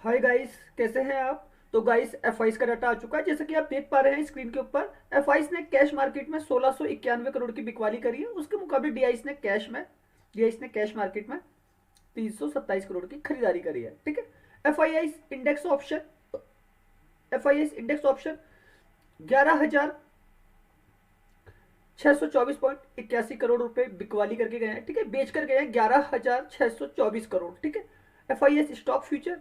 Hi guys, कैसे हैं आप। तो गाइस एफ का डाटा आ चुका है। जैसे कि आप देख पा रहे हैं स्क्रीन के ऊपर, एफ ने कैश मार्केट में 1691 करोड़ की बिकवाली करी है। उसके मुकाबले डी ने कैश मार्केट में 327 करोड़ की खरीदारी करी है। ठीक है। F I index option 11,624.81 crore रुपए बिकवाली करके गए हैं। ठीक है, बेच कर गए हैं 11,624 करोड़। ठीक है। F stock future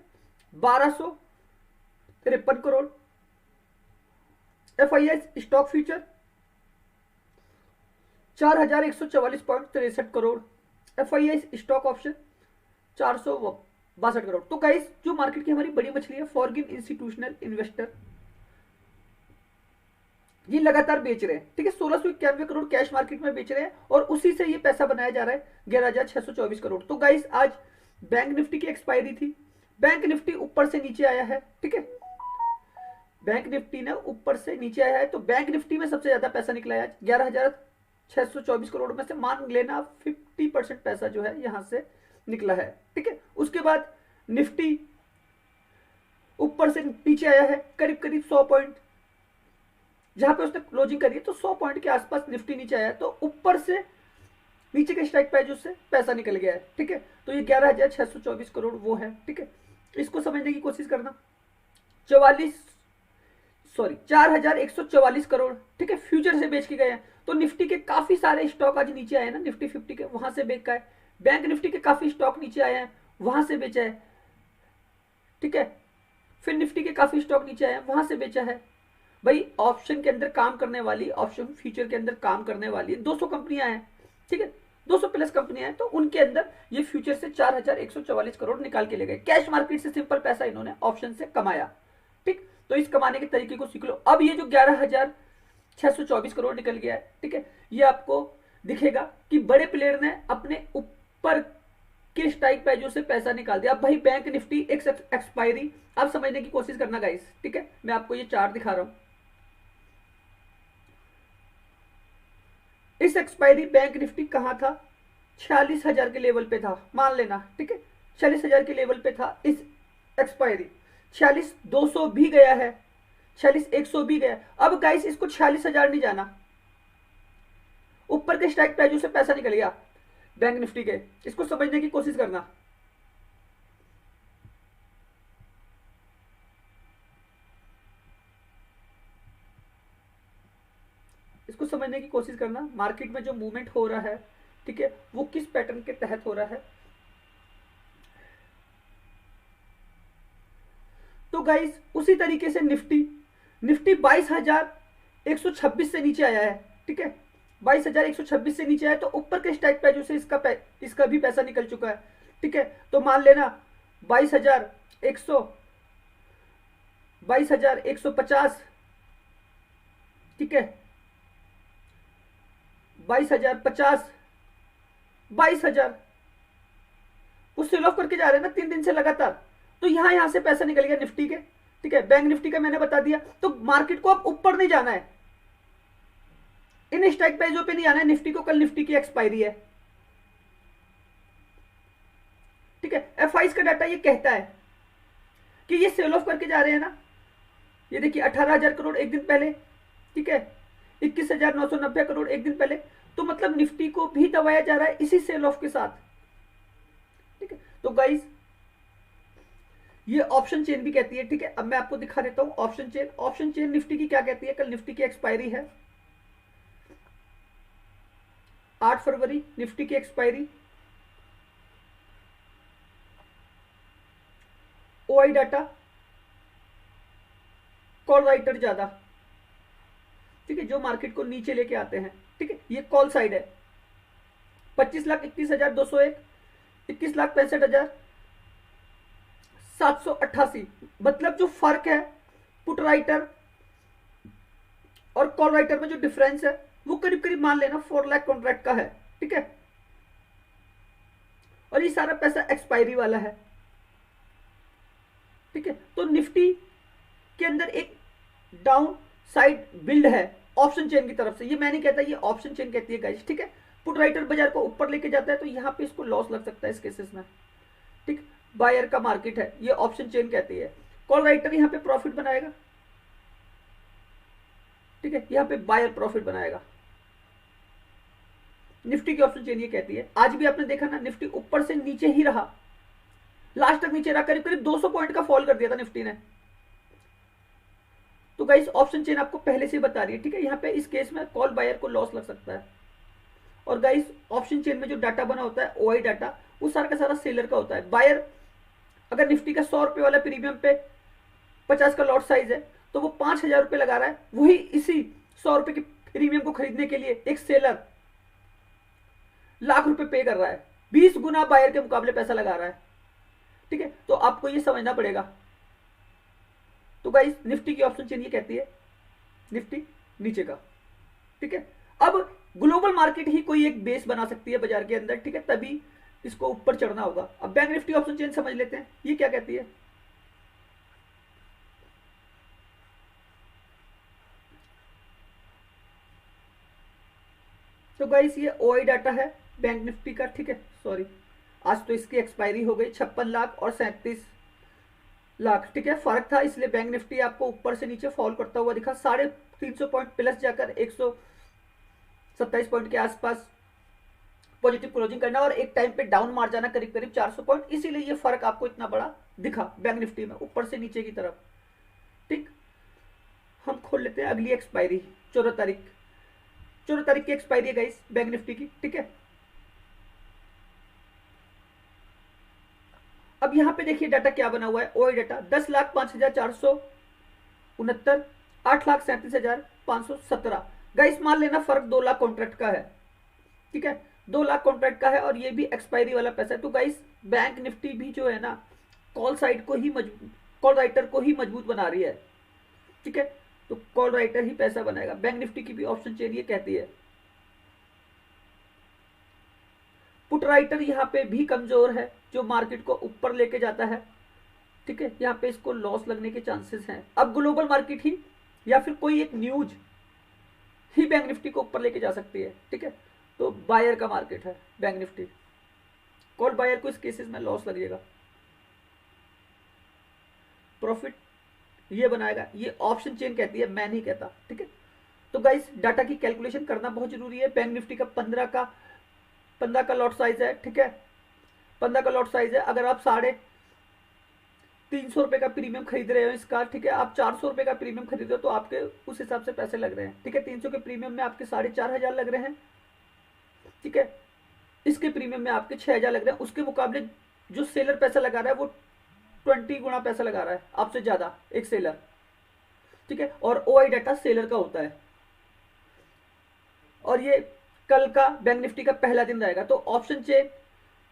1253 crore. Stock future 4,144.63 crore. Stock option 462 crore. तो गाइस, जो मार्केट की हमारी बड़ी मछली है फॉरगिन इंस्टीट्यूशनल इन्वेस्टर, ये लगातार बेच रहे हैं। ठीक है, 1691 करोड़ कैश मार्केट में बेच रहे हैं और उसी से ये पैसा बनाया जा रहा है 11,624 करोड़। तो गाइस, आज बैंक निफ्टी की एक्सपायरी थी। बैंक निफ्टी ऊपर से नीचे आया है। ठीक है, बैंक निफ्टी ने ऊपर से नीचे आया है, तो बैंक निफ्टी में सबसे ज्यादा पैसा निकला है। 11,624 करोड़ में से मान लेना 50% पैसा जो है यहां से निकला है। ठीक है, उसके बाद निफ्टी ऊपर से नीचे आया है करीब करीब 100 पॉइंट। जहां पे उसने क्लोजिंग करी है तो 100 पॉइंट के आसपास निफ्टी नीचे आया है, तो ऊपर से नीचे के स्ट्राइक प्राइस उससे पैसा निकल गया है। ठीक है, तो ये 11,624 करोड़ वो है। ठीक है, इसको समझने की कोशिश करना। 4,144 करोड़ ठीक है फ्यूचर से बेच के गए हैं। तो निफ्टी के काफी सारे स्टॉक आज नीचे आए ना, निफ्टी 50 के, वहां से बेच का है। बैंक निफ्टी के काफी स्टॉक नीचे आए हैं, वहां से बेचा है। ठीक है, फिर निफ्टी के काफी स्टॉक नीचे आए हैं, वहां से बेचा है। भाई ऑप्शन के अंदर काम करने वाली, ऑप्शन फ्यूचर के अंदर काम करने वाली 200 कंपनियां हैं। ठीक है, 200 प्लस कंपनियां हैं, तो उनके अंदर ये फ्यूचर से 4,144 करोड़ निकाल के ले गए। कैश मार्केट से सिंपल पैसा इन्होंने ऑप्शन से कमाया। ठीक, तो इस कमाने के तरीके को सीख लो। अब ये जो 11,624 करोड़ निकल गया है, ठीक है, ये आपको दिखेगा कि बड़े प्लेयर ने अपने ऊपर के स्ट्राइक प्राइजों से पैसा निकाल दिया। अब भाई बैंक निफ्टी एक्सपायरी आप समझने की कोशिश करना गाइस। ठीक है, मैं आपको ये चार्ट दिखा रहा हूं। इस एक्सपायरी बैंक निफ्टी कहां था, 46,000 के लेवल पे था, मान लेना। ठीक है, 46,000 के लेवल पे था इस एक्सपायरी। 46,200 भी गया है, 46,100 भी गया। अब गाइस, इसको 46,000 नहीं जाना, ऊपर के स्ट्राइक प्राइजों से पैसा निकल गया बैंक निफ्टी के। इसको समझने की कोशिश करना। इसको समझने की कोशिश करना, मार्केट में जो मूवमेंट हो रहा है, ठीक है, वो किस पैटर्न के तहत हो रहा है। तो गाइस, उसी तरीके से निफ्टी 22,126 से नीचे आया है। ठीक है, 22,126 से नीचे आया, तो ऊपर के स्ट्राइक प्राइस से इसका भी पैसा निकल चुका है। ठीक है, तो मान लेना 22,150, ठीक है, 22,050, 22,000 वो सेल ऑफ करके जा रहे हैं ना 3 दिन से लगातार। तो यहां से पैसा निकल गया निफ्टी के। ठीक है, बैंक निफ्टी का मैंने बता दिया। तो मार्केट को अब ऊपर नहीं जाना है, इन स्ट्राइक प्राइसों पे नहीं आना है निफ्टी को। कल निफ्टी की एक्सपायरी है। ठीक है, एफ का डाटा ये कहता है कि ये सेल ऑफ करके जा रहे हैं ना। ये देखिए 18,000 करोड़ एक दिन पहले, ठीक है, 21,990 करोड़ एक दिन पहले। तो मतलब निफ्टी को भी दबाया जा रहा है इसी सेल ऑफ के साथ। ठीक है, तो गाइस, ये ऑप्शन चेन भी कहती है। ठीक है, अब मैं आपको दिखा देता हूं ऑप्शन चेन निफ्टी की क्या कहती है। कल निफ्टी की एक्सपायरी है 8 फरवरी, निफ्टी की expiry. OI data, call writer ज्यादा। ठीक है, जो मार्केट को नीचे लेके आते हैं। ठीक है, ये कॉल साइड है 25,31,201, 21,65,788। मतलब जो फर्क है पुट राइटर और कॉल राइटर में जो डिफरेंस है वो करीब करीब मान लेना 4 लाख कॉन्ट्रैक्ट का है। ठीक है, और ये सारा पैसा एक्सपायरी वाला है। ठीक है, तो निफ्टी के अंदर एक डाउन साइड बिल्ड है ऑप्शन चेन की तरफ से। ये मैं नहीं कहता, ये ऑप्शन चेन कहती है गाइस। ठीक है, पुट राइटर बाजार को ऊपर लेके जाता है, तो यहां पे इसको लॉस लग सकता है इस केसेस में। ठीक, बायर का मार्केट है, ये ऑप्शन चेन कहती है। कॉल राइटर यहाँ पे प्रॉफिट बनाएगा, ठीक है, यहाँ पे बायर प्रॉफिट बनाएगा। निफ्टी की ऑप्शन चेन ये कहती है। आज भी आपने देखा ना, निफ्टी ऊपर से नीचे ही रहा, लास्ट तक नीचे रहा, करीब करीब 200 पॉइंट का फॉल कर दिया था निफ्टी ने। तो गाइस ऑप्शन चेन आपको पहले से बता रही है, ठीक है। यहाँ पे इस केस में कॉल बायर को लॉस लग सकता है। और गाइस ऑप्शन चेन में जो डाटा बना होता है ओआई डाटा, वो सारा का सारा सेलर का होता है। बायर अगर निफ्टी का 100 रुपए वाला प्रीमियम पे 50 का लॉट साइज है, तो वो 5,000 रुपए लगा रहा है। वही इसी 100 रुपए के प्रीमियम को खरीदने के लिए एक सेलर लाख रुपए पे कर रहा है, 20 गुना बायर के मुकाबले पैसा लगा रहा है, ठीक है। तो आपको ये समझना पड़ेगा। तो गाइस निफ्टी की ऑप्शन चेन ये कहती है निफ्टी नीचे का, ठीक है। अब ग्लोबल मार्केट ही कोई एक बेस बना सकती है बाजार के अंदर, ठीक है, तभी इसको ऊपर चढ़ना होगा। अब बैंक निफ्टी ऑप्शन चेन समझ लेते हैं, ये क्या कहती है। तो गाइस ये ओआई डाटा है बैंक निफ्टी का, ठीक है। सॉरी, आज तो इसकी एक्सपायरी हो गई, 56 लाख और 37 लाख, ठीक है, फर्क था, इसलिए बैंक निफ्टी आपको ऊपर से नीचे फॉल करता हुआ दिखा। 350 पॉइंट प्लस जाकर 127 पॉइंट के आसपास पॉजिटिव क्लोजिंग करना और एक टाइम पे डाउन मार जाना करीब करीब 400 पॉइंट, इसीलिए ये फर्क आपको इतना बड़ा दिखा बैंक निफ्टी में ऊपर से नीचे की तरफ, ठीक। हम खोल लेते हैं अगली एक्सपायरी, 14 तारीख की एक्सपायरी है गाइस बैंक निफ्टी की, ठीक है। अब यहां पे देखिए डाटा क्या बना हुआ है, ओआई डाटा 10,05,469, 8,37,517। गाइस मान लेना फर्क 2 लाख कॉन्ट्रैक्ट का है, ठीक है, 2 लाख कॉन्ट्रैक्ट का है और ये भी एक्सपायरी वाला पैसा है। तो गाइस बैंक निफ्टी भी जो है ना, कॉल साइड को ही कॉल राइटर को ही मजबूत बना रही है, ठीक है। तो कॉल राइटर ही पैसा बनाएगा। बैंक निफ्टी की भी ऑप्शन चेन ये कहती है। पुट राइटर यहाँ पे भी कमजोर है, जो मार्केट को ऊपर लेके जाता है, ठीक है, यहाँ पे इसको लॉस लगने के चांसेस हैं। अब ग्लोबल मार्केट ही या फिर कोई एक न्यूज ही बैंक निफ्टी को ऊपर लेके जा सकती है, ठीक है। तो बायर का मार्केट है बैंक निफ्टी, कॉल बायर को इस केसेस में लॉस लगेगा, प्रॉफिट ये बनाएगा। ये ऑप्शन चेन कहती है, मैं नहीं कहता, ठीक है। तो गाइस डाटा की कैलकुलेशन करना बहुत जरूरी है। बैंक निफ्टी का 15 का लॉट साइज है, ठीक है, 15 का लॉट साइज है। अगर आप 350 रुपए का प्रीमियम खरीद रहे हो इसका, ठीक है, आप 400 रुपए का प्रीमियम खरीद रहे हो, तो आपके उस हिसाब से पैसे लग रहे हैं, ठीक है। 300 के प्रीमियम में आपके 4,500 लग रहे हैं, ठीक है। इसके प्रीमियम में आपके 6,000 लग रहे हैं। उसके मुकाबले जो सेलर पैसा लगा रहा है वो 20 गुना पैसा लगा रहा है आपसे ज्यादा, एक सेलर, ठीक है। और ओआई डाटा सेलर का होता है। और ये कल का बैंक निफ्टी का पहला दिन रहेगा, तो ऑप्शन चेन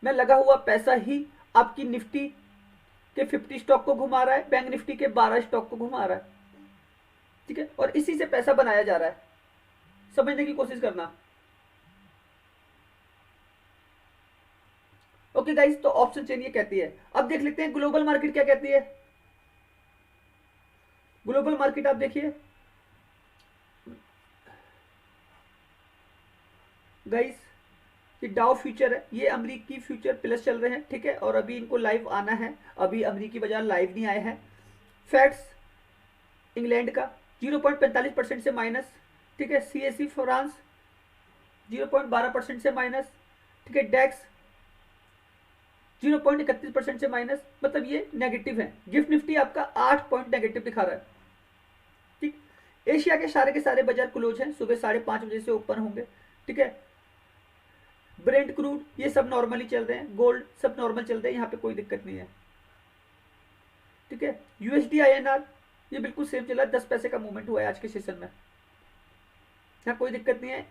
में लगा हुआ पैसा ही आपकी निफ्टी के 50 स्टॉक को घुमा रहा है, बैंक निफ्टी के 12 स्टॉक को घुमा रहा है, ठीक है। और इसी से पैसा बनाया जा रहा है, समझने की कोशिश करना। ओके गाइस, तो ऑप्शन चेन ये कहती है। अब देख लेते हैं ग्लोबल मार्केट क्या कहती है। ग्लोबल मार्केट आप देखिए गाइस, ये डाउ फ्यूचर है, ये अमेरिकी फ्यूचर प्लस चल रहे हैं, ठीक है। और अभी इनको लाइव आना है, अभी अमेरिकी बाजार लाइव नहीं आए हैं। फैक्ट्स इंग्लैंड का 0.45% से माइनस, ठीक है। सीएसई फ्रांस 0.12% से माइनस, ठीक है। डेक्स 0.31% से माइनस, मतलब ये नेगेटिव है। गिफ्ट निफ्टी आपका 8 पॉइंट नेगेटिव दिखा रहा है, ठीक। एशिया के सारे बाजार क्लोज हैं, सुबह 5:30 बजे से ओपन होंगे, ठीक है। ब्रेंट क्रूड ये सब नॉर्मली चल रहे हैं, गोल्ड सब नॉर्मल चल रहे हैं, यहाँ पे कोई दिक्कत नहीं है, ठीक है। यूएसडी आईएनआर ये बिल्कुल सेम चला, 10 पैसे का मूवमेंट हुआ है आज के सेशन में, यहाँ कोई दिक्कत नहीं है।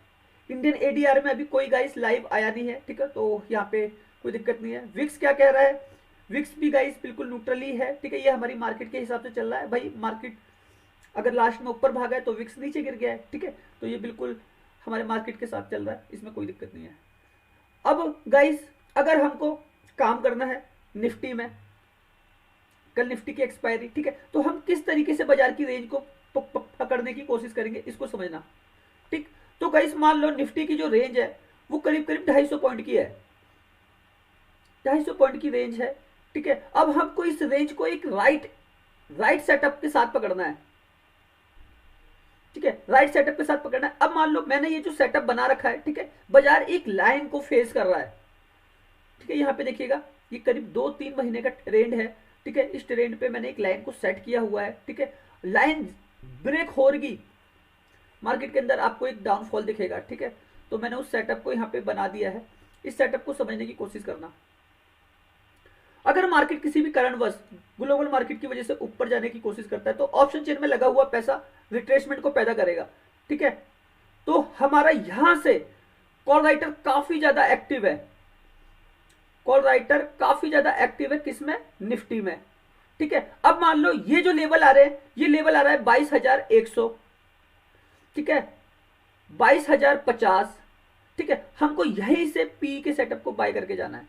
इंडियन एडीआर में अभी कोई गाइस लाइव आया नहीं है, ठीक है, तो यहाँ पे कोई दिक्कत नहीं है। विक्स क्या कह रहा है, विक्स भी गाइस बिल्कुल न्यूट्रल ही है, ठीक है। ये हमारी मार्केट के हिसाब से चल रहा है भाई, मार्केट अगर लास्ट में ऊपर भागा है तो विक्स नीचे गिर गया है, ठीक है। तो ये बिल्कुल हमारे मार्केट के साथ चल रहा है, इसमें कोई दिक्कत नहीं है। अब गाइस अगर हमको काम करना है निफ्टी में, कल निफ्टी की एक्सपायरी, ठीक है, तो हम किस तरीके से बाजार की रेंज को पकड़ने की कोशिश करेंगे, इसको समझना, ठीक। तो गाइस मान लो निफ्टी की जो रेंज है वो करीब करीब 250 पॉइंट की है, 250 पॉइंट की रेंज है, ठीक है, अब हमको इस रेंज को एक राइट सेटअप के साथ पकड़ना है। ठीक है, राइट सेटअप के साथ पकड़ना है। अब मान लो मैंने ये जो सेटअप बना रखा है, ठीक है, बाजार एक लाइन को फेस कर रहा है। ठीक है, यहाँ पे देखिएगा ये करीब 2-3 महीने का ट्रेंड है। ठीक है, इस ट्रेंड पे मैंने एक लाइन को सेट किया हुआ है। ठीक है, लाइन ब्रेक होगी मार्केट के अंदर आपको एक डाउनफॉल दिखेगा। ठीक है, तो मैंने उस सेटअप को यहाँ पे बना दिया है। इस सेटअप को समझने की कोशिश करना। अगर मार्केट किसी भी कारणवश ग्लोबल मार्केट की वजह से ऊपर जाने की कोशिश करता है तो ऑप्शन चेन में लगा हुआ पैसा रिट्रेसमेंट को पैदा करेगा। ठीक है, तो हमारा यहां से कॉल राइटर काफी ज्यादा एक्टिव है। कॉल राइटर काफी ज्यादा एक्टिव है किसमें? निफ्टी में। ठीक है, अब मान लो ये जो लेवल आ रहे हैं, ये लेवल आ रहा है 22,100। ठीक है, 22,050। ठीक है, हमको यहीं से पी के सेटअप को बाय करके जाना है।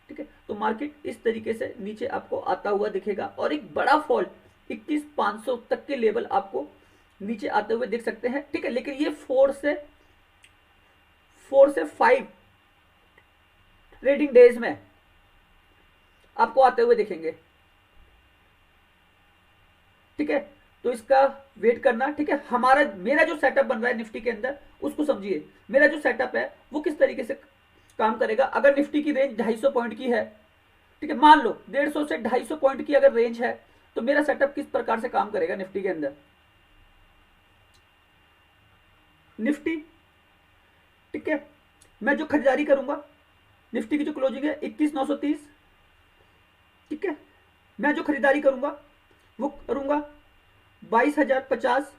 ठीक है, तो मार्केट इस तरीके से नीचे आपको आता हुआ दिखेगा और एक बड़ा फॉल 21,500 तक के लेवल आपको नीचे आते हुए दिख सकते हैं। ठीक है, लेकिन ये 4 से 5 ट्रेडिंग डेज में आपको आते हुए दिखेंगे। ठीक है, तो इसका वेट करना। ठीक है, मेरा जो सेटअप बन रहा है निफ्टी के अंदर उसको समझिए। मेरा जो सेटअप है वो किस तरीके से काम करेगा। अगर निफ्टी की रेंज 250 पॉइंट की है, ठीक है, मान लो 150 से 250 पॉइंट की अगर रेंज है, तो मेरा सेटअप किस प्रकार से काम करेगा निफ्टी के अंदर। निफ्टी, ठीक है, मैं जो खरीदारी करूंगा, निफ्टी की जो क्लोजिंग है 21,930। ठीक है, मैं जो खरीदारी करूंगा वो करूंगा 22,050,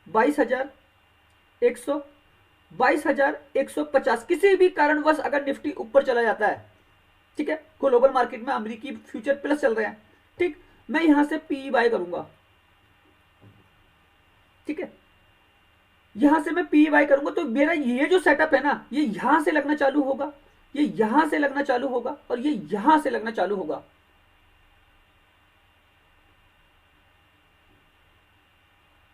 22,100, 22,150। किसी भी कारणवश अगर निफ्टी ऊपर चला जाता है, ठीक है, ग्लोबल मार्केट में अमेरिकी फ्यूचर प्लस चल रहे हैं, ठीक, मैं यहां से पी बाय करूंगा। ठीक है, यहां से मैं पी बाय करूंगा तो मेरा ये जो सेटअप है ना, ये यहां से लगना चालू होगा, ये यहां से लगना चालू होगा और ये यहां से लगना चालू होगा।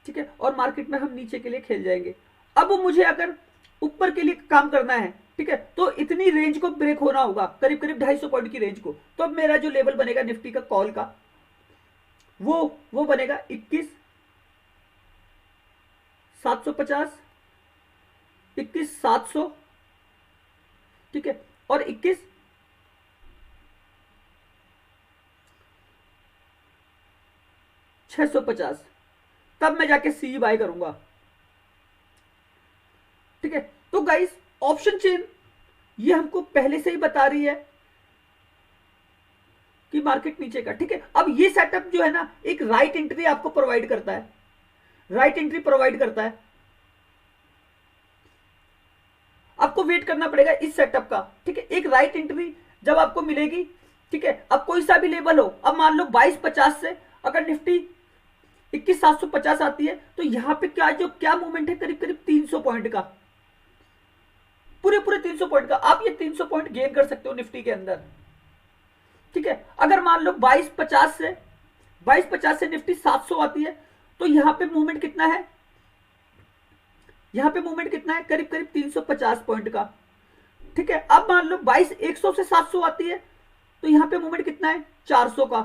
ठीक है, और मार्केट में हम नीचे के लिए खेल जाएंगे। अब मुझे अगर ऊपर के लिए काम करना है, ठीक है, तो इतनी रेंज को ब्रेक होना होगा, करीब करीब 250 पॉइंट की रेंज को। तो अब मेरा जो लेवल बनेगा निफ्टी का कॉल का, वो बनेगा 21,750, 21,700, ठीक है, और 21,650। तब मैं जाके सी बाय करूंगा। ठीक है, तो गाइस ऑप्शन चेन ये हमको पहले से ही बता रही है कि मार्केट नीचे का। ठीक है, अब ये सेटअप जो है ना, एक राइट एंट्री आपको प्रोवाइड करता है, राइट एंट्री प्रोवाइड करता है। आपको वेट करना पड़ेगा इस सेटअप का। ठीक है, एक राइट एंट्री जब आपको मिलेगी, ठीक है, अब कोई सा भी लेवल हो, अब मान लो 22,50 से अगर निफ्टी 21,750 आती है, तो यहां पे क्या मूवमेंट है, करीब करीब 300 पॉइंट का, पूरे 300 पॉइंट का। आप ये 300 पॉइंट गेन कर सकते हो निफ्टी के अंदर। ठीक है, अगर मान लो 22,50 से निफ्टी 700 आती है, तो यहां पे मूवमेंट कितना है, करीब करीब 350 पॉइंट का। ठीक है, अब मान लो 22,100 से 700 आती है, तो यहां पे मूवमेंट कितना है, 400 का।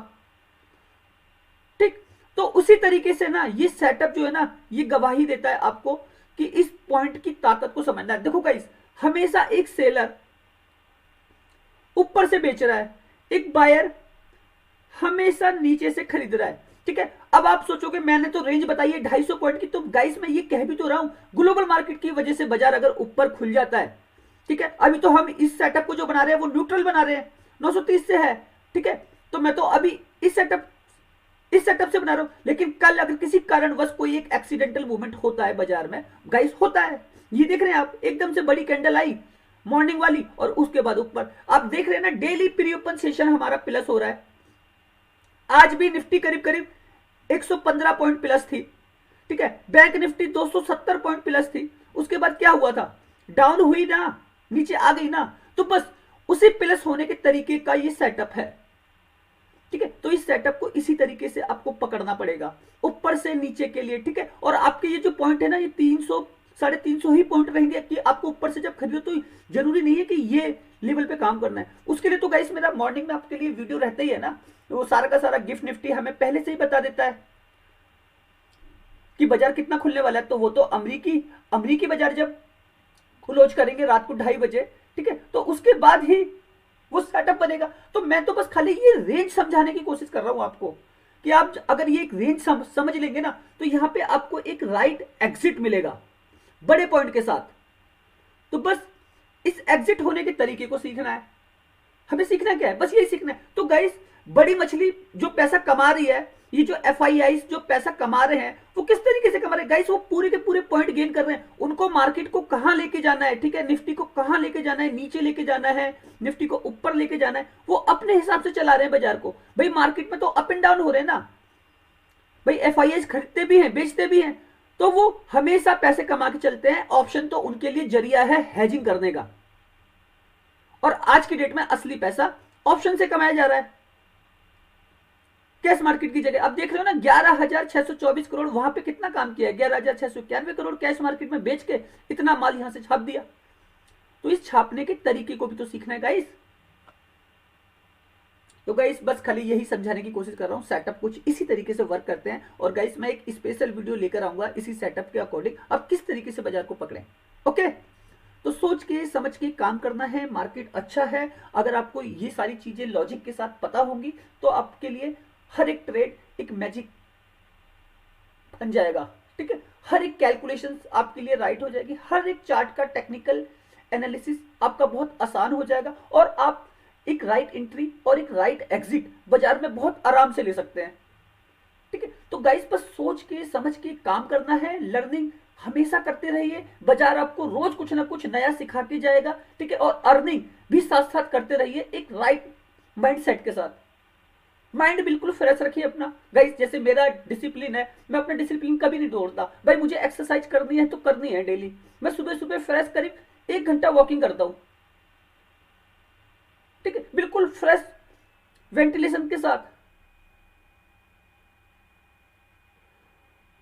ठीक, तो उसी तरीके से ना ये सेटअप जो है ना, ये गवाही देता है आपको कि इस पॉइंट की ताकत को समझना है। देखो गाइस, हमेशा एक सेलर ऊपर से बेच रहा है, एक बायर हमेशा नीचे से खरीद रहा है। ठीक है, अब आप सोचोगे मैंने तो रेंज बताई है 250 पॉइंट की, तो गाइस मैं ये कह भी तो रहा हूं, ग्लोबल मार्केट की वजह से बाजार अगर ऊपर खुल जाता है, ठीक है, अभी तो हम इस सेटअप को जो बना रहे हैं वो न्यूट्रल बना रहे हैं, 930 से है। ठीक है, तो मैं तो अभी इस सेटअप से बना रहा हूं, लेकिन कल अगर किसी कारणवश कोई एक एक्सीडेंटल मूवमेंट होता है बाजार में, गाइस होता है, ये देख रहे हैं आप, एकदम से बड़ी कैंडल आई मॉर्निंग वाली और उसके बाद ऊपर आप देख रहे हैं ना, डेली प्री ओपन सेशन हमारा प्लस हो रहा है। आज भी निफ्टी करीब करीब 115 पॉइंट प्लस थी। ठीक है, बैंक निफ्टी 270 पॉइंट प्लस थी। उसके बाद क्या हुआ था, डाउन हुई ना, नीचे आ गई ना, तो बस उसी प्लस होने के तरीके का ये सेटअप है। ठीक है, तो इस सेटअप को इसी तरीके से आपको पकड़ना पड़ेगा ऊपर से नीचे के लिए। ठीक है, और आपके ये जो पॉइंट है ना, ये 350 ही पॉइंट रहेंगे कि आपको ऊपर से जब खरीदो, तो जरूरी नहीं है कि ये लेवल पे काम करना है। उसके लिए तो गाइस मेरा मॉर्निंग में आपके लिए वीडियो रहता ही है ना, तो वो सारा का सारा गिफ्ट निफ्टी हमें पहले से ही बता देता है कि बाजार कितना खुलने वाला है। तो वो तो अमरीकी बाजार जब क्लोज करेंगे रात को 2:30 बजे, ठीक है, तो उसके बाद ही वो सेटअप बनेगा। तो मैं तो बस खाली ये रेंज समझाने की कोशिश कर रहा हूं आपको कि आप अगर ये एक रेंज समझ लेंगे ना, तो यहां पे आपको एक राइट एग्जिट मिलेगा बड़े पॉइंट के साथ। तो बस इस एग्जिट होने के तरीके को सीखना है, हमें सीखना क्या है, बस यही सीखना है। तो गाइस बड़ी मछली जो पैसा कमा रही है, ये जो एफआईआई जो पैसा कमा रहे हैं, वो किस तरीके से कमा रहे हैं गाइस, वो पूरे के पूरे पॉइंट गेन कर रहे हैं। उनको मार्केट को कहां लेके जाना है, ठीक है, निफ्टी को कहां लेके जाना है, नीचे लेके जाना है, निफ्टी को ऊपर लेके जाना है, वो अपने हिसाब से चला रहे हैं बाजार को। भाई मार्केट में तो अप एंड डाउन हो रहे हैं ना भाई, एफआईआई खरीदते भी हैं बेचते भी हैं, तो वो हमेशा पैसे कमा के चलते हैं। ऑप्शन तो उनके लिए जरिया है हेजिंग करने का, और आज की डेट में असली पैसा ऑप्शन से कमाया जा रहा है कैश मार्केट की जगह। अब देख रहे हो ना 11,624 करोड़ वहां पे कितना काम किया, 11,691 करोड़ कैश मार्केट में बेच के इतना माल यहां से छाप दिया। तो इस छापने के तरीके को भी तो सीखना है गाइस। तो गाइस बस खाली यही समझाने की कोशिश कर रहा हूं, सेटअप कुछ इसी तरीके से वर्क करते हैं। और गाइस मैं एक स्पेशल वीडियो लेकर आऊंगा इसी सेटअप के अकॉर्डिंग, अब किस तरीके से बाजार को पकड़ें। ओके, तो सोच के समझ के काम करना है। मार्केट अच्छा है, अगर आपको ये सारी चीजें लॉजिक के साथ पता होंगी तो आपके लिए हर एक ट्रेड एक मैजिक बन जाएगा, ठीक है। हर एक कैलकुलेशन आपके लिए राइट हो जाएगी, हर एक चार्ट का टेक्निकल एनालिसिस आपका बहुत आसान हो जाएगा, और आप एक राइट एंट्री और एक राइट एग्जिट बाजार में बहुत आराम से ले सकते हैं, ठीक है। तो गाइस बस सोच के समझ के काम करना है, लर्निंग हमेशा करते रहिए, बाजार आपको रोज कुछ ना कुछ नया सिखा के जाएगा, ठीक है। और अर्निंग भी साथ साथ करते रहिए एक राइट माइंडसेट के साथ। माइंड बिल्कुल फ्रेश रखिए अपना गाइस। जैसे मेरा डिसिप्लिन है, मैं अपना डिसिप्लिन कभी नहीं तोड़ता भाई। मुझे एक्सरसाइज करनी है तो करनी है डेली। मैं सुबह सुबह फ्रेश करीब 1 घंटा वॉकिंग करता हूं, ठीक है, बिल्कुल फ्रेश वेंटिलेशन के साथ।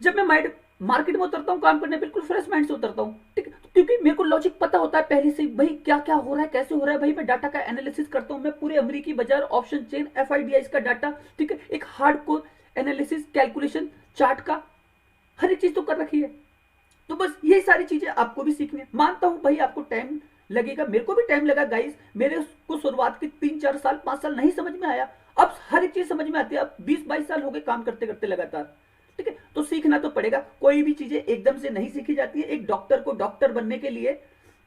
जब मैं मार्केट में उतरता हूँ काम करने, बिल्कुल फ्रेश माइंड से उतरता हूँ, ठीक है, क्योंकि मेरे को लॉजिक पता होता है पहले से भाई क्या क्या हो रहा है, कैसे हो रहा है। भाई मैं डाटा का एनालिसिस करता हूँ, मैं पूरे अमेरिकी बाजार, ऑप्शन चेन, एफआईडीआई का डाटा, ठीक है, एक हार्डकोर एनालिसिस, कैलकुलेशन, चार्ट का हर एक चीज तो कर रखी है। तो बस यही सारी चीजें आपको भी सीखनी है। मानता हूं भाई आपको टाइम लगेगा, मेरे को भी टाइम लगा गाइस। मेरे को शुरुआत के 3-4 साल 5 साल नहीं समझ में आया, अब हर एक चीज समझ में आती है। अब 20-22 साल हो गए काम करते करते लगातार, ठीक है। तो सीखना तो पड़ेगा, कोई भी चीजें एकदम से नहीं सीखी जाती है। एक डॉक्टर को डॉक्टर बनने के लिए,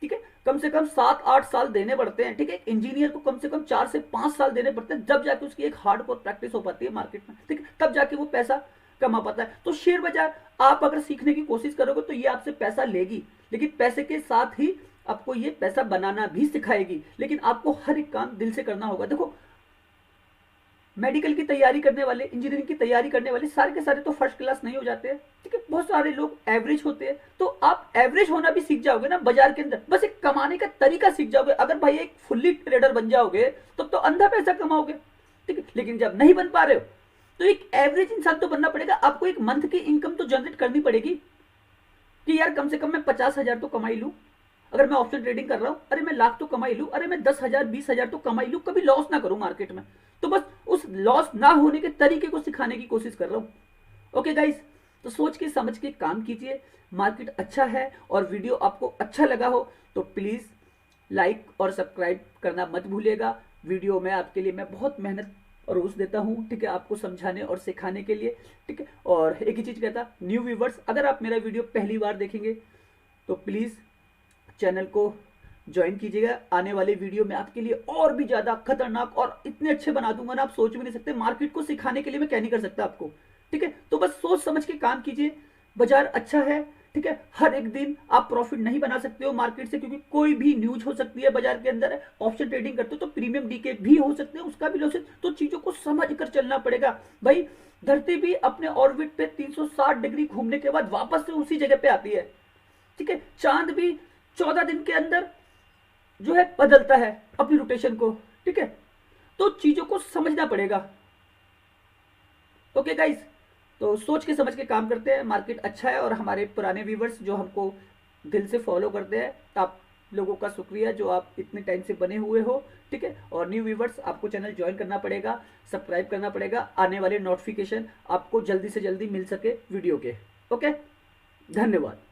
ठीक है, कम से कम 7-8 साल देने पड़ते हैं, ठीक है। इंजीनियर को कम से कम 4 से 5 साल देने पड़ते हैं, जब जाके उसकी एक हार्डकोर प्रैक्टिस हो पाती है मार्केट में, ठीक है, तब जाके वो पैसा कमा पाता है। तो शेयर बाजार आप अगर सीखने की कोशिश करोगे तो ये आपसे पैसा लेगी, लेकिन पैसे के साथ ही आपको ये पैसा बनाना भी सिखाएगी। लेकिन आपको हर एक काम दिल से करना होगा। देखो मेडिकल की तैयारी करने वाले, इंजीनियरिंग की तैयारी करने वाले सारे के सारे तो फर्स्ट क्लास नहीं हो जाते हैं, ठीक है, बहुत सारे लोग एवरेज होते हैं। तो आप एवरेज होना भी सीख जाओगे ना बाजार के अंदर, बस एक कमाने का तरीका सीख जाओगे। अगर भाई एक फुल्ली ट्रेडर बन जाओगे तो अंधा पैसा कमाओगे, ठीक है। लेकिन जब नहीं बन पा रहे हो तो एक एवरेज इंसान तो बनना पड़ेगा। आपको एक मंथ की इनकम तो जनरेट करनी पड़ेगी कि यार कम से कम मैं 50,000 तो कमाई लूं। अगर मैं ऑप्शन ट्रेडिंग कर रहा हूं, अरे मैं लाख तो कमाई लूं, अरे मैं 10,000 20,000 तो कमाई लूं, कभी लॉस ना करूं मार्केट में। तो बस उस लॉस ना होने के तरीके को सिखाने की कोशिश कर रहा हूं। ओके गाइस, तो सोच के समझ के काम कीजिए। मार्केट अच्छा है और वीडियो आपको अच्छा लगा हो तो प्लीज लाइक और सब्सक्राइब करना मत भूलिएगा। वीडियो में आपके लिए मैं बहुत मेहनत रोज देता हूं, ठीक है, आपको समझाने और सिखाने के लिए, ठीक है। और एक ही चीज कहता, न्यू व्यूवर्स अगर आप मेरा वीडियो पहली बार देखेंगे तो प्लीज चैनल को ज्वाइन कीजिएगा। आने वाले वीडियो में आपके लिए और भी ज्यादा खतरनाक और इतने अच्छे बना दूंगा ना, आप सोच भी नहीं सकते। मार्केट को सिखाने के लिए मैं क्या नहीं कर सकता आपको, ठीक है। तो बस सोच समझ के काम कीजिए। बाजार अच्छा है, ठीक है, हर एक दिन आप प्रॉफिट नहीं बना सकते हो मार्केट से, क्योंकि कोई भी न्यूज हो सकती है बाजार के अंदर। ऑप्शन ट्रेडिंग करते हो तो प्रीमियम डीके भी हो सकते हैं, उसका भी लॉसेस। तो चीजों को समझ कर चलना पड़ेगा भाई। धरती भी अपने ऑर्बिट पे 360 डिग्री घूमने के बाद वापस से उसी जगह पे आती है, ठीक है। चांद भी 14 दिन के अंदर जो है बदलता है अपनी रोटेशन को, ठीक है। तो चीजों को समझना पड़ेगा। ओके गाइस, तो सोच के समझ के काम करते हैं। मार्केट अच्छा है और हमारे पुराने व्यूवर्स जो हमको दिल से फॉलो करते हैं। आप लोगों का शुक्रिया जो आप इतने टाइम से बने हुए हो, ठीक है। और न्यू व्यूवर्स, आपको चैनल ज्वाइन करना पड़ेगा, सब्सक्राइब करना पड़ेगा, आने वाले नोटिफिकेशन आपको जल्दी से जल्दी मिल सके वीडियो के। ओके, धन्यवाद।